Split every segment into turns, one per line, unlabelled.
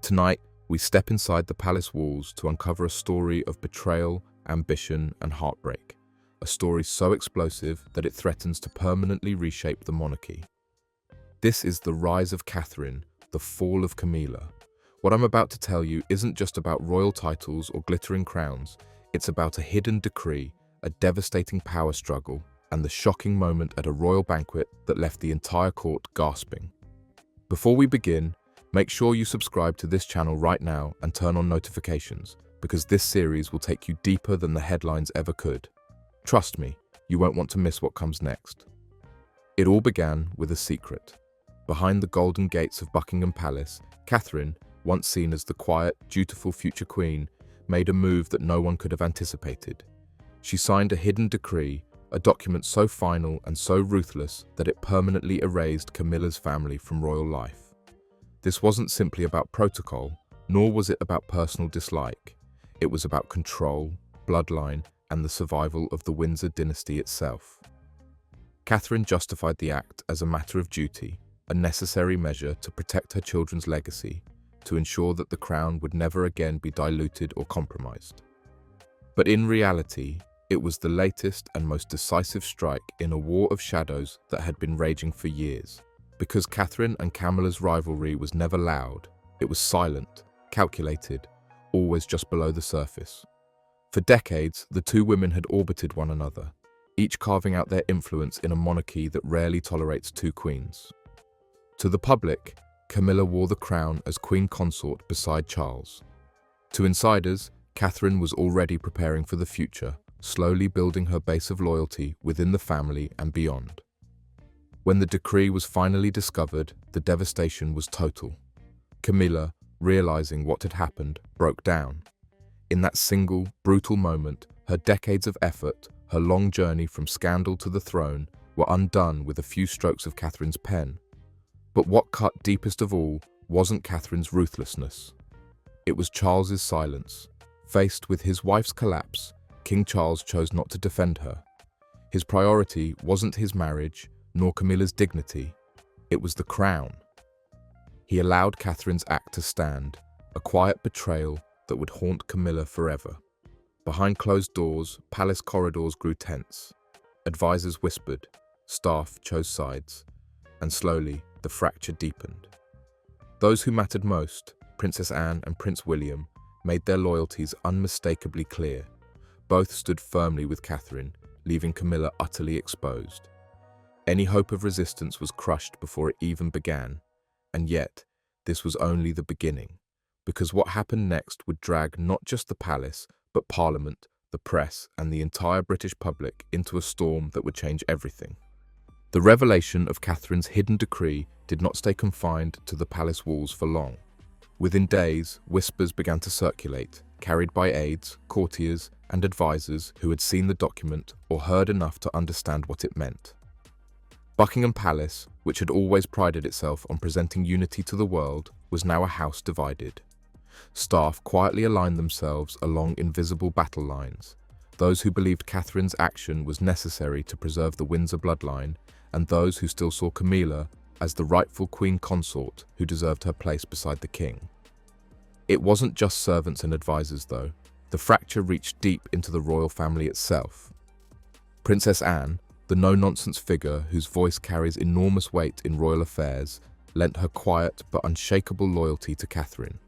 Tonight, we step inside the palace walls to uncover a story of betrayal, ambition, and heartbreak. A story so explosive that it threatens to permanently reshape the monarchy. This is the rise of Catherine, the fall of Camilla. What I'm about to tell you isn't just about royal titles or glittering crowns. It's about a hidden decree, a devastating power struggle, and the shocking moment at a royal banquet that left the entire court gasping. Before we begin, make sure you subscribe to this channel right now and turn on notifications, because this series will take you deeper than the headlines ever could. Trust me, you won't want to miss what comes next. It all began with a secret. Behind the golden gates of Buckingham Palace, Catherine, once seen as the quiet, dutiful future queen, made a move that no one could have anticipated. She signed a hidden decree, a document so final and so ruthless that it permanently erased Camilla's family from royal life. This wasn't simply about protocol, nor was it about personal dislike. It was about control, bloodline, and the survival of the Windsor dynasty itself. Catherine justified the act as a matter of duty, a necessary measure to protect her children's legacy, to ensure that the crown would never again be diluted or compromised. But in reality, it was the latest and most decisive strike in a war of shadows that had been raging for years. Because Catherine and Camilla's rivalry was never loud, it was silent, calculated, always just below the surface. For decades, the two women had orbited one another, each carving out their influence in a monarchy that rarely tolerates two queens. To the public, Camilla wore the crown as queen consort beside Charles. To insiders, Catherine was already preparing for the future, slowly building her base of loyalty within the family and beyond. When the decree was finally discovered, the devastation was total. Camilla, realizing what had happened, broke down. In that single, brutal moment, her decades of effort, her long journey from scandal to the throne, were undone with a few strokes of Catherine's pen. But what cut deepest of all wasn't Catherine's ruthlessness. It was Charles's silence. Faced with his wife's collapse, King Charles chose not to defend her. His priority wasn't his marriage, nor Camilla's dignity. It was the crown. He allowed Catherine's act to stand, a quiet betrayal that would haunt Camilla forever. Behind closed doors, palace corridors grew tense. Advisors whispered, staff chose sides, and slowly the fracture deepened. Those who mattered most, Princess Anne and Prince William, made their loyalties unmistakably clear. Both stood firmly with Catherine, leaving Camilla utterly exposed. Any hope of resistance was crushed before it even began, and yet this was only the beginning, because what happened next would drag not just the palace, but Parliament, the press, and the entire British public into a storm that would change everything. The revelation of Catherine's hidden decree did not stay confined to the palace walls for long. Within days, whispers began to circulate, carried by aides, courtiers, and advisors who had seen the document or heard enough to understand what it meant. Buckingham Palace, which had always prided itself on presenting unity to the world, was now a house divided. Staff quietly aligned themselves along invisible battle lines, those who believed Catherine's action was necessary to preserve the Windsor bloodline, and those who still saw Camilla as the rightful queen consort who deserved her place beside the king. It wasn't just servants and advisors, though. The fracture reached deep into the royal family itself. Princess Anne, the no-nonsense figure whose voice carries enormous weight in royal affairs, lent her quiet but unshakable loyalty to Catherine.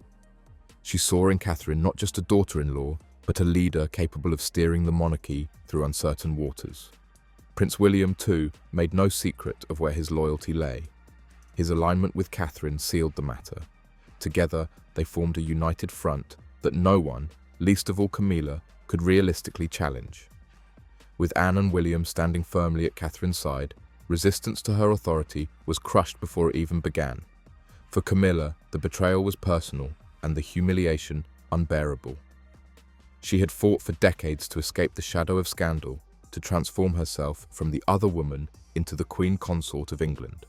She saw in Catherine not just a daughter-in-law, but a leader capable of steering the monarchy through uncertain waters. Prince William, too, made no secret of where his loyalty lay. His alignment with Catherine sealed the matter. Together, they formed a united front that no one, least of all Camilla, could realistically challenge. With Anne and William standing firmly at Catherine's side, resistance to her authority was crushed before it even began. For Camilla, the betrayal was personal and the humiliation unbearable. She had fought for decades to escape the shadow of scandal, to transform herself from the other woman into the Queen Consort of England.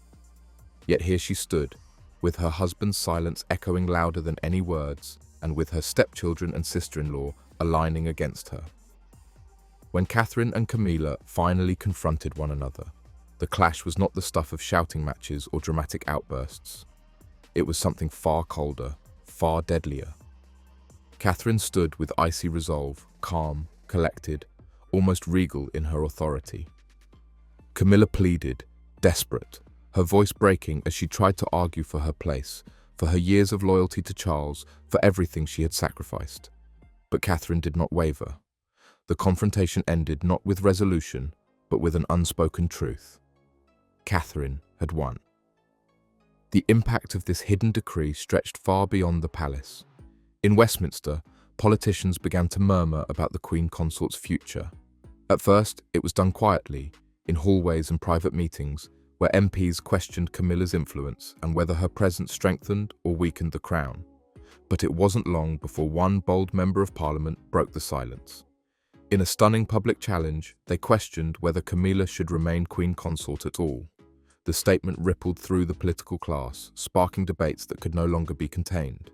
Yet here she stood, with her husband's silence echoing louder than any words, and with her stepchildren and sister-in-law aligning against her. When Catherine and Camilla finally confronted one another, the clash was not the stuff of shouting matches or dramatic outbursts. It was something far colder, far deadlier. Catherine stood with icy resolve, calm, collected, almost regal in her authority. Camilla pleaded, desperate, her voice breaking as she tried to argue for her place, for her years of loyalty to Charles, for everything she had sacrificed. But Catherine did not waver. The confrontation ended not with resolution, but with an unspoken truth. Catherine had won. The impact of this hidden decree stretched far beyond the palace. In Westminster, politicians began to murmur about the Queen Consort's future. At first, it was done quietly, in hallways and private meetings, where MPs questioned Camilla's influence and whether her presence strengthened or weakened the crown. But it wasn't long before one bold member of Parliament broke the silence. In a stunning public challenge, they questioned whether Camilla should remain Queen Consort at all. The statement rippled through the political class, sparking debates that could no longer be contained.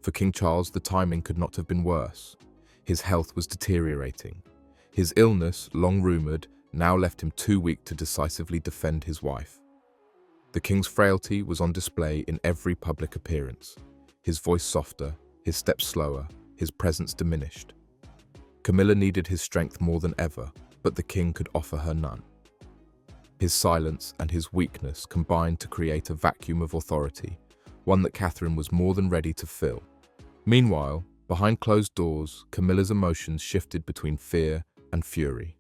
For King Charles, the timing could not have been worse. His health was deteriorating. His illness, long rumoured, now left him too weak to decisively defend his wife. The king's frailty was on display in every public appearance. His voice softer, his steps slower, his presence diminished. Camilla needed his strength more than ever, but the king could offer her none. His silence and his weakness combined to create a vacuum of authority, one that Catherine was more than ready to fill. Meanwhile, behind closed doors, Camilla's emotions shifted between fear and fury.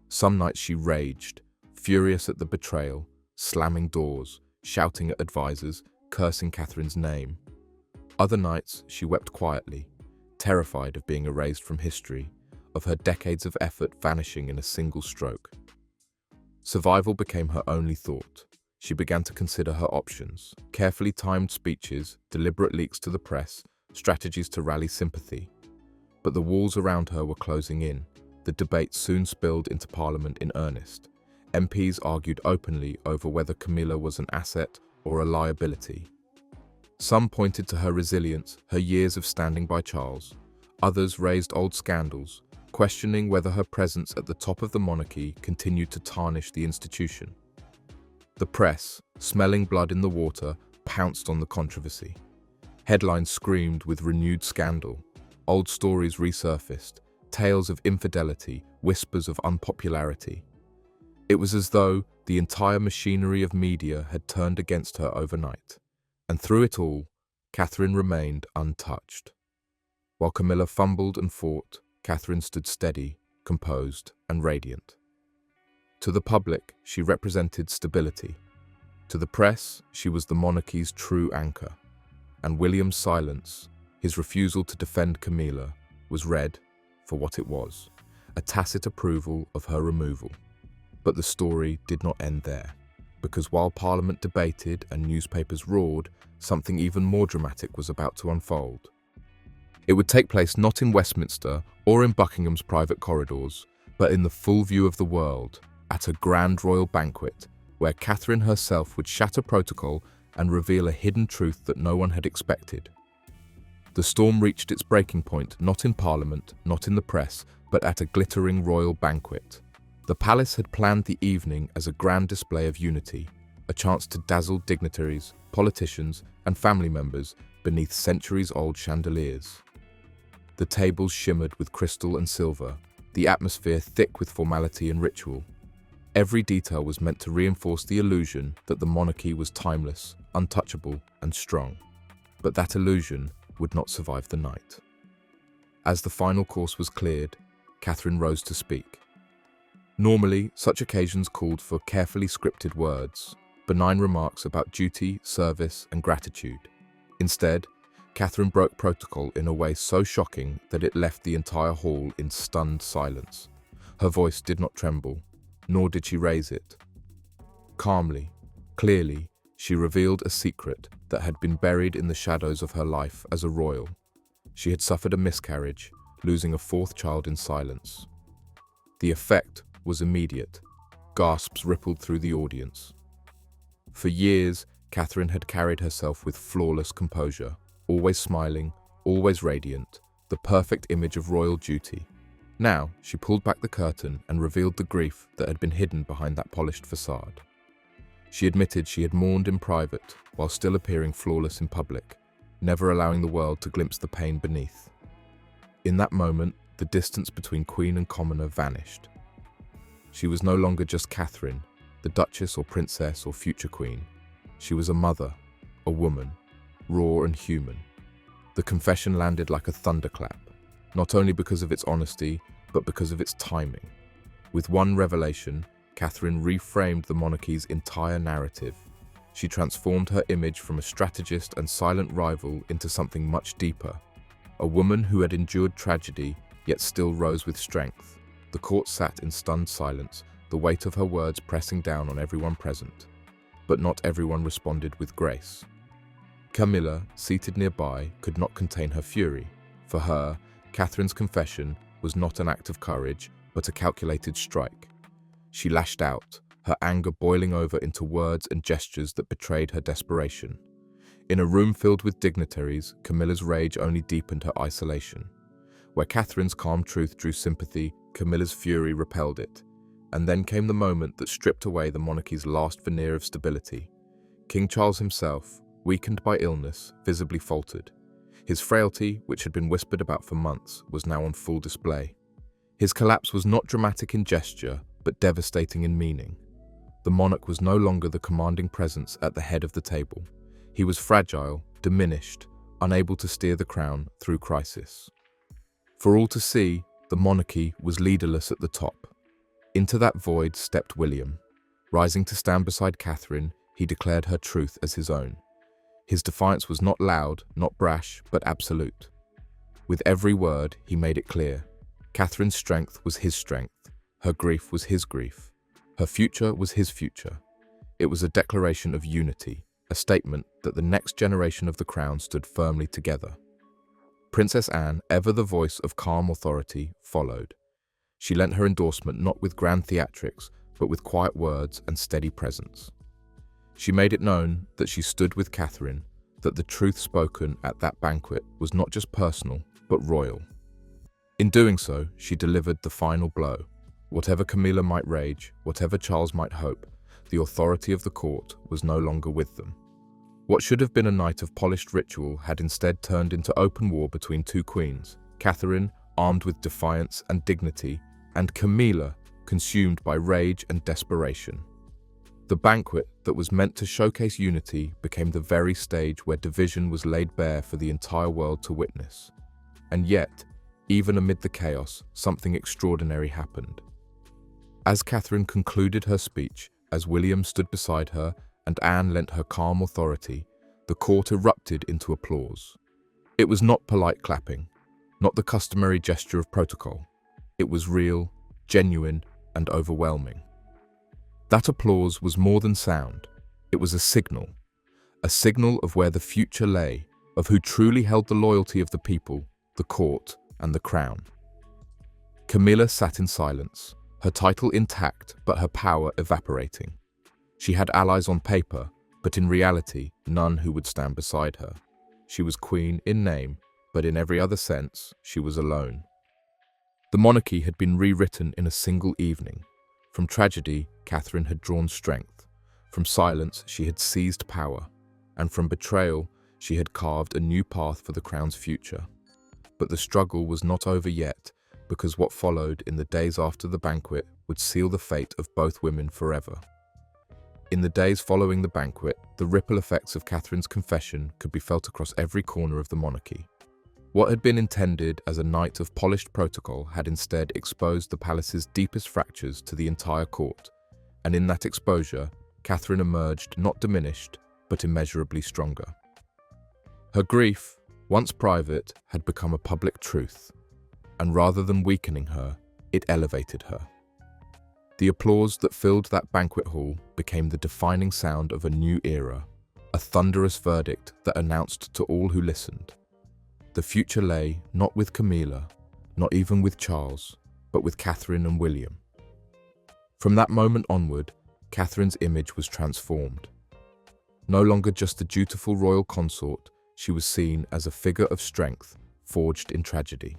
Some nights she raged, furious at the betrayal, slamming doors, shouting at advisors, cursing Catherine's name. Other nights she wept quietly, terrified of being erased from history, of her decades of effort vanishing in a single stroke. Survival became her only thought. She began to consider her options, carefully timed speeches, deliberate leaks to the press, strategies to rally sympathy. But the walls around her were closing in. The debate soon spilled into Parliament in earnest. MPs argued openly over whether Camilla was an asset or a liability. Some pointed to her resilience, her years of standing by Charles. Others raised old scandals, questioning whether her presence at the top of the monarchy continued to tarnish the institution. The press, smelling blood in the water, pounced on the controversy. Headlines screamed with renewed scandal. Old stories resurfaced, tales of infidelity, whispers of unpopularity. It was as though the entire machinery of media had turned against her overnight. And through it all, Catherine remained untouched. While Camilla fumbled and fought, Catherine stood steady, composed, and radiant. To the public, she represented stability. To the press, she was the monarchy's true anchor. And William's silence, his refusal to defend Camilla, was read for what it was, a tacit approval of her removal. But the story did not end there, because while Parliament debated and newspapers roared, something even more dramatic was about to unfold. It would take place not in Westminster or in Buckingham's private corridors, but in the full view of the world, at a grand royal banquet, where Catherine herself would shatter protocol and reveal a hidden truth that no one had expected. The storm reached its breaking point not in Parliament, not in the press, but at a glittering royal banquet. The palace had planned the evening as a grand display of unity, a chance to dazzle dignitaries, politicians, and family members beneath centuries-old chandeliers. The tables shimmered with crystal and silver, the atmosphere thick with formality and ritual. Every detail was meant to reinforce the illusion that the monarchy was timeless, untouchable, and strong. But that illusion would not survive the night. As the final course was cleared, Catherine rose to speak. Normally, such occasions called for carefully scripted words, benign remarks about duty, service, and gratitude. Instead, Catherine broke protocol in a way so shocking that it left the entire hall in stunned silence. Her voice did not tremble, nor did she raise it. Calmly, clearly, she revealed a secret that had been buried in the shadows of her life as a royal. She had suffered a miscarriage, losing a fourth child in silence. The effect was immediate. Gasps rippled through the audience. For years, Catherine had carried herself with flawless composure, always smiling, always radiant, the perfect image of royal duty. Now, she pulled back the curtain and revealed the grief that had been hidden behind that polished facade. She admitted she had mourned in private while still appearing flawless in public. never allowing the world to glimpse the pain beneath. In that moment, the distance between queen and commoner vanished. She was no longer just Catherine, the duchess or princess or future queen. She was a mother, a woman, raw and human. The confession landed like a thunderclap, not only because of its honesty, but because of its timing. With one revelation, Catherine reframed the monarchy's entire narrative. She transformed her image from a strategist and silent rival into something much deeper. A woman who had endured tragedy, yet still rose with strength. The court sat in stunned silence, the weight of her words pressing down on everyone present. But not everyone responded with grace. Camilla, seated nearby, could not contain her fury. For her, Catherine's confession was not an act of courage, but a calculated strike. She lashed out, her anger boiling over into words and gestures that betrayed her desperation. In a room filled with dignitaries, Camilla's rage only deepened her isolation. Where Catherine's calm truth drew sympathy, Camilla's fury repelled it. And then came the moment that stripped away the monarchy's last veneer of stability. King Charles himself, weakened by illness, visibly faltered. His frailty, which had been whispered about for months, was now on full display. His collapse was not dramatic in gesture, but devastating in meaning. The monarch was no longer the commanding presence at the head of the table. He was fragile, diminished, unable to steer the crown through crisis. For all to see, the monarchy was leaderless at the top. Into that void stepped William. Rising to stand beside Catherine, he declared her truth as his own. His defiance was not loud, not brash, but absolute. With every word, he made it clear. Catherine's strength was his strength. Her grief was his grief. Her future was his future. It was a declaration of unity, a statement that the next generation of the crown stood firmly together. Princess Anne, ever the voice of calm authority, followed. She lent her endorsement not with grand theatrics, but with quiet words and steady presence. She made it known that she stood with Catherine, that the truth spoken at that banquet was not just personal, but royal. In doing so, she delivered the final blow. Whatever Camilla might rage, whatever Charles might hope, the authority of the court was no longer with them. What should have been a night of polished ritual had instead turned into open war between two queens, Catherine, armed with defiance and dignity, and Camilla, consumed by rage and desperation. The banquet that was meant to showcase unity became the very stage where division was laid bare for the entire world to witness. And yet, even amid the chaos, something extraordinary happened. As Catherine concluded her speech, as William stood beside her and Anne lent her calm authority, the court erupted into applause. It was not polite clapping, not the customary gesture of protocol. It was real, genuine, and overwhelming. That applause was more than sound. It was a signal of where the future lay, of who truly held the loyalty of the people, the court, and the crown. Camilla sat in silence, her title intact but her power evaporating. She had allies on paper, but in reality, none who would stand beside her. She was queen in name, but in every other sense, she was alone. The monarchy had been rewritten in a single evening. From tragedy, Catherine had drawn strength. From silence, she had seized power. And from betrayal, she had carved a new path for the crown's future. But the struggle was not over yet, because what followed in the days after the banquet would seal the fate of both women forever. In the days following the banquet, the ripple effects of Catherine's confession could be felt across every corner of the monarchy. What had been intended as a night of polished protocol had instead exposed the palace's deepest fractures to the entire court, and in that exposure, Catherine emerged not diminished, but immeasurably stronger. Her grief, once private, had become a public truth, and rather than weakening her, it elevated her. The applause that filled that banquet hall became the defining sound of a new era, a thunderous verdict that announced to all who listened. The future lay not with Camilla, not even with Charles, but with Catherine and William. From that moment onward, Catherine's image was transformed. No longer just a dutiful royal consort, she was seen as a figure of strength forged in tragedy.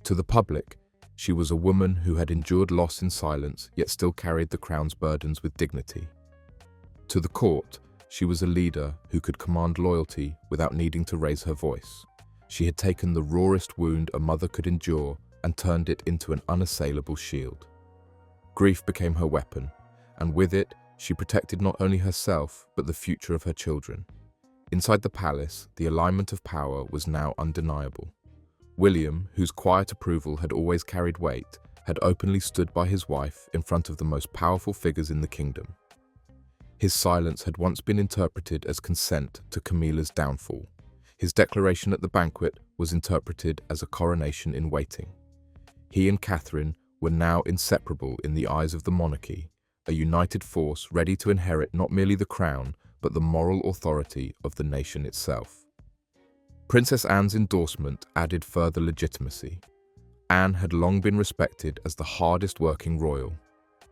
To the public, she was a woman who had endured loss in silence yet still carried the crown's burdens with dignity. To the court, She was a leader who could command loyalty without needing to raise her voice. She had taken the rawest wound a mother could endure and turned it into an unassailable shield. Grief became her weapon, and with it, she protected not only herself, but the future of her children. Inside the palace, the alignment of power was now undeniable. William, whose quiet approval had always carried weight, had openly stood by his wife in front of the most powerful figures in the kingdom. His silence had once been interpreted as consent to Camilla's downfall. His declaration at the banquet was interpreted as a coronation in waiting. He and Catherine were now inseparable in the eyes of the monarchy, a united force ready to inherit not merely the crown, but the moral authority of the nation itself. Princess Anne's endorsement added further legitimacy. Anne had long been respected as the hardest-working royal,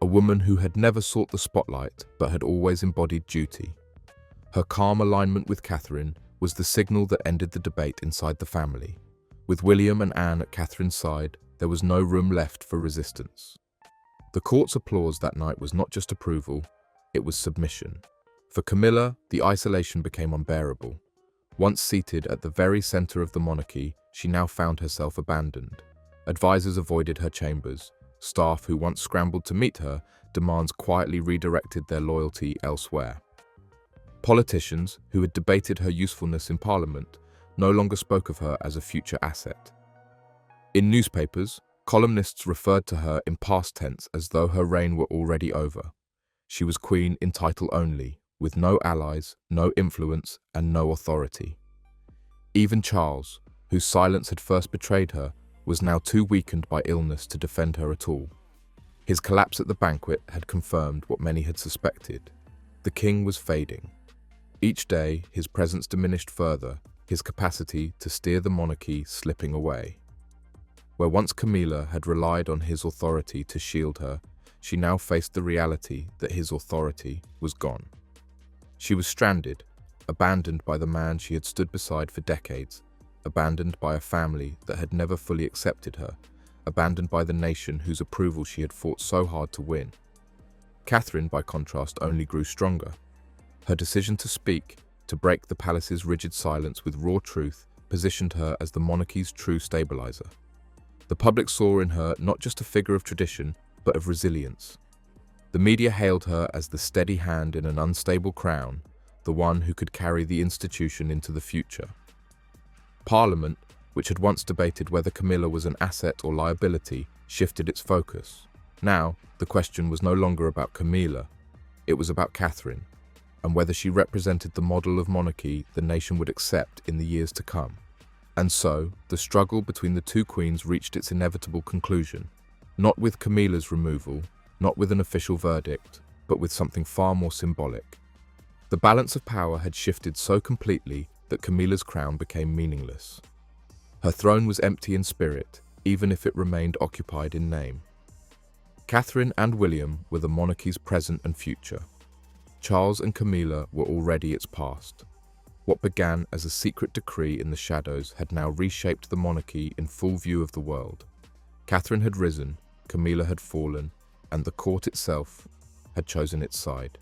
a woman who had never sought the spotlight but had always embodied duty. Her calm alignment with Catherine was the signal that ended the debate inside the family. With William and Anne at Catherine's side, there was no room left for resistance. The court's applause that night was not just approval, it was submission. For Camilla, the isolation became unbearable. Once seated at the very center of the monarchy, she now found herself abandoned. Advisors avoided her chambers. Staff who once scrambled to meet her, demands quietly redirected their loyalty elsewhere. Politicians, who had debated her usefulness in Parliament, no longer spoke of her as a future asset. In newspapers, columnists referred to her in past tense as though her reign were already over. She was queen in title only, with no allies, no influence, and no authority. Even Charles, whose silence had first betrayed her, was now too weakened by illness to defend her at all. His collapse at the banquet had confirmed what many had suspected. The king was fading. Each day, his presence diminished further, his capacity to steer the monarchy slipping away. Where once Camilla had relied on his authority to shield her, she now faced the reality that his authority was gone. She was stranded, abandoned by the man she had stood beside for decades, abandoned by a family that had never fully accepted her, abandoned by the nation whose approval she had fought so hard to win. Catherine, by contrast, only grew stronger. Her decision to speak, to break the palace's rigid silence with raw truth, positioned her as the monarchy's true stabilizer. The public saw in her not just a figure of tradition, but of resilience. The media hailed her as the steady hand in an unstable crown, the one who could carry the institution into the future. Parliament, which had once debated whether Camilla was an asset or liability, shifted its focus. Now, the question was no longer about Camilla, it was about Catherine, and whether she represented the model of monarchy the nation would accept in the years to come. And so, the struggle between the two queens reached its inevitable conclusion, not with Camilla's removal, not with an official verdict, but with something far more symbolic. The balance of power had shifted so completely that Camilla's crown became meaningless. Her throne was empty in spirit, even if it remained occupied in name. Catherine and William were the monarchy's present and future. Charles and Camilla were already its past. What began as a secret decree in the shadows had now reshaped the monarchy in full view of the world. Catherine had risen, Camilla had fallen, and the court itself had chosen its side.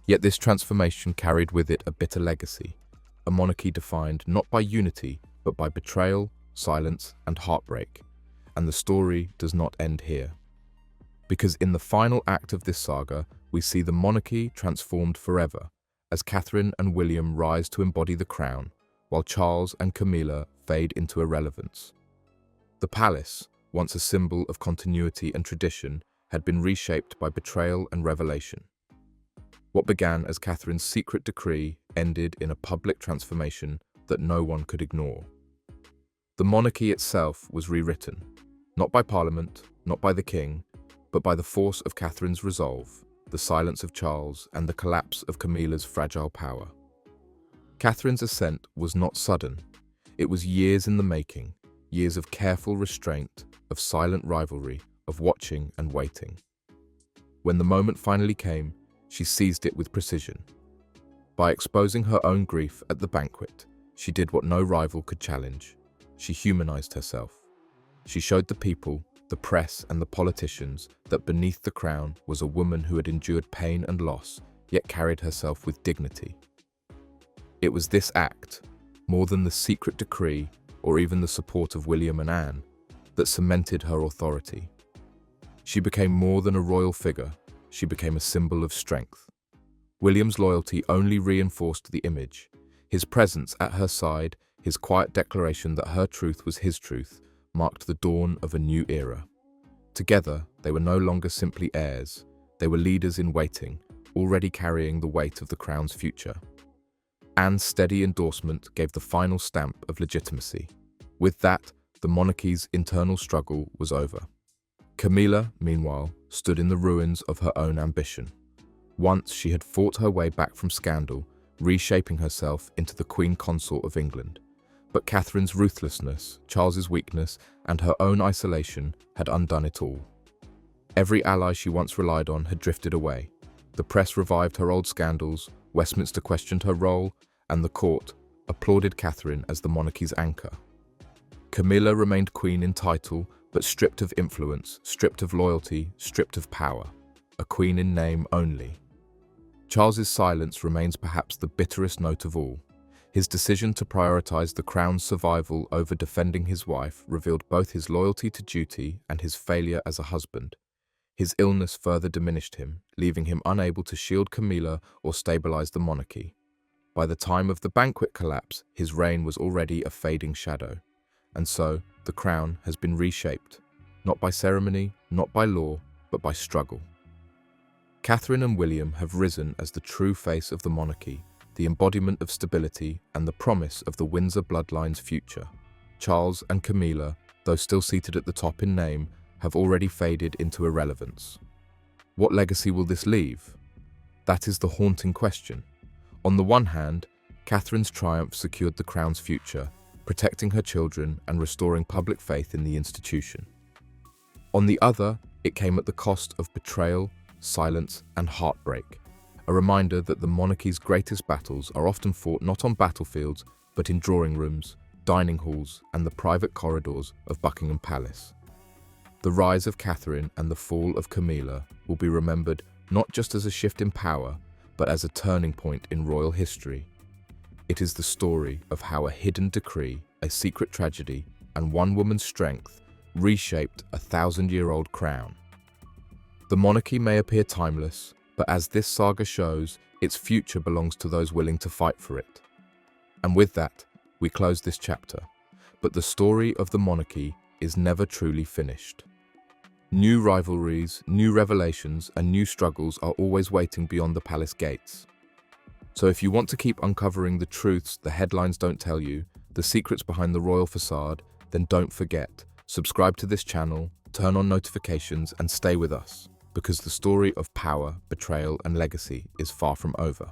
Yet this transformation carried with it a bitter legacy, a monarchy defined not by unity, but by betrayal, silence, and heartbreak. And the story does not end here. Because in the final act of this saga, we see the monarchy transformed forever, as Catherine and William rise to embody the crown, while Charles and Camilla fade into irrelevance. The palace, once a symbol of continuity and tradition, had been reshaped by betrayal and revelation. What began as Catherine's secret decree ended in a public transformation that no one could ignore. The monarchy itself was rewritten, not by Parliament, not by the king, but by the force of Catherine's resolve, the silence of Charles, and the collapse of Camilla's fragile power. Catherine's ascent was not sudden. It was years in the making, years of careful restraint, of silent rivalry, of watching and waiting. When the moment finally came, she seized it with precision. By exposing her own grief at the banquet, she did what no rival could challenge. She humanized herself. She showed the people, the press and the politicians that beneath the crown was a woman who had endured pain and loss, yet carried herself with dignity. It was this act, more than the secret decree or even the support of William and Anne, that cemented her authority. She became more than a royal figure, she became a symbol of strength. William's loyalty only reinforced the image. His presence at her side, his quiet declaration that her truth was his truth, marked the dawn of a new era. Together, they were no longer simply heirs, they were leaders in waiting, already carrying the weight of the crown's future. Anne's steady endorsement gave the final stamp of legitimacy. With that, the monarchy's internal struggle was over. Camilla, meanwhile, stood in the ruins of her own ambition. Once she had fought her way back from scandal, reshaping herself into the Queen Consort of England. But Catherine's ruthlessness, Charles's weakness, and her own isolation had undone it all. Every ally she once relied on had drifted away. The press revived her old scandals, Westminster questioned her role, and the court applauded Catherine as the monarchy's anchor. Camilla remained queen in title, but stripped of influence, stripped of loyalty, stripped of power. A queen in name only. Charles's silence remains perhaps the bitterest note of all. His decision to prioritize the crown's survival over defending his wife revealed both his loyalty to duty and his failure as a husband. His illness further diminished him, leaving him unable to shield Camilla or stabilize the monarchy. By the time of the banquet collapse, his reign was already a fading shadow. And so, the crown has been reshaped, not by ceremony, not by law, but by struggle. Catherine and William have risen as the true face of the monarchy, the embodiment of stability and the promise of the Windsor bloodline's future. Charles and Camilla, though still seated at the top in name, have already faded into irrelevance. What legacy will this leave? That is the haunting question. On the one hand, Catherine's triumph secured the crown's future, protecting her children and restoring public faith in the institution. On the other, it came at the cost of betrayal, silence, and heartbreak, a reminder that the monarchy's greatest battles are often fought not on battlefields, but in drawing rooms, dining halls, and the private corridors of Buckingham Palace. The rise of Catherine and the fall of Camilla will be remembered not just as a shift in power, but as a turning point in royal history. It is the story of how a hidden decree, a secret tragedy, and one woman's strength reshaped a 1,000-year-old crown. The monarchy may appear timeless, but as this saga shows, its future belongs to those willing to fight for it. And with that, we close this chapter. But the story of the monarchy is never truly finished. New rivalries, new revelations, and new struggles are always waiting beyond the palace gates. So if you want to keep uncovering the truths the headlines don't tell you, the secrets behind the royal facade, then don't forget, subscribe to this channel, turn on notifications, and stay with us, because the story of power, betrayal, and legacy is far from over.